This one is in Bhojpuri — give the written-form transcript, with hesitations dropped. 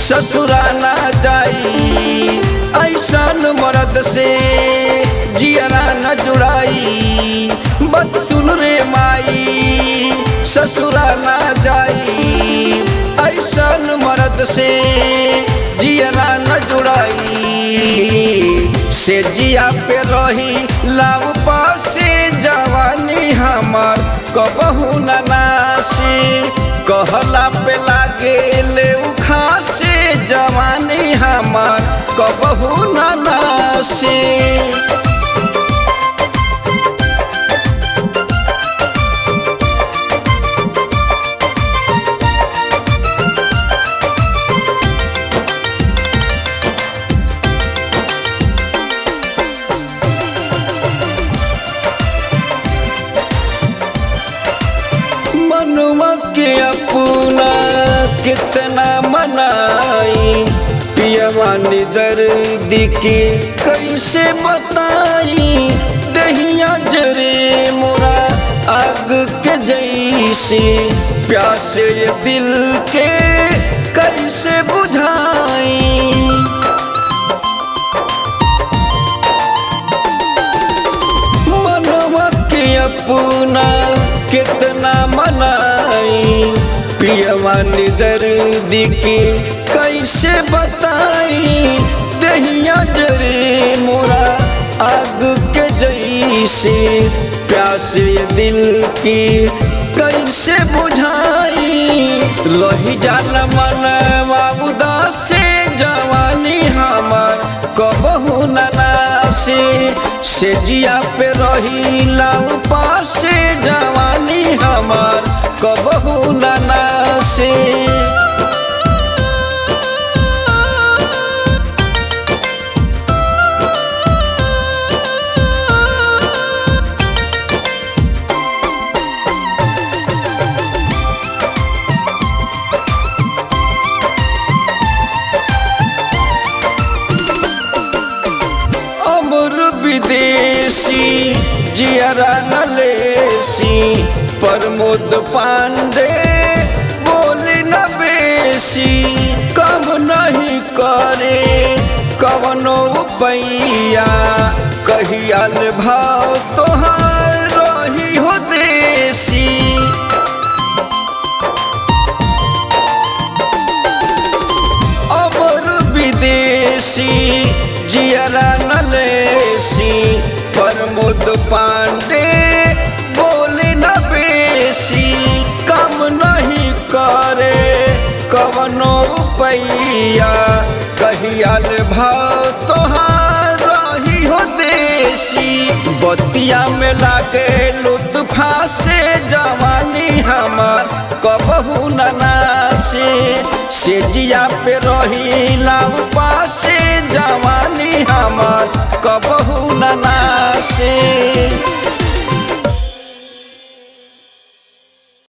ससुरा ना जाई ऐसन मर्द से जियरा न जुड़ाई। बात सुन रे माई ससुरा ना जाई ऐसन मर्द से जियरा न जुड़ाई। से जिया पे रही लाव पासे जवानी हमार कबहू न नासी। कहला पे लागे ले खासे जवानी हमार कबहू न नासी। मनुआ के अपना कितना मनाई पियवानी दर्द के कैसे बताई। दहिया जरे मोरा आग के जैसे प्यासे दिल के कैसे बुझाई। मनुआ के अपना कितना मनाई पियवानी दर्द के कैसे बताई। दहिया जरे मोरा आग के जैसे प्यासे दिल की कैसे बुझाई। रही जाला मनवा उदास से जवानी हमार कबहू न नासे। से जिया पे रही लाऊ पासे जवानी हमार कबहू न नासे। विदेशी जियरा नलेसी प्रमोद पांडे बोले न बेसी। कम नहीं करे कवनो पैया कहियाल भाव तोहार रही हो देसी। अमर विदेशी जियरा नलेसी प्रमोद पांडे बोले न बेसी। कम नहीं करे कवनो पैया कहियाल भाव तोहार रही हो देसी। बतिया में लागे लुत्फा से जवानी हमार कबहू न नासे। से जिया पे रही लाव पासे जवानी हमार कबहू न नासे।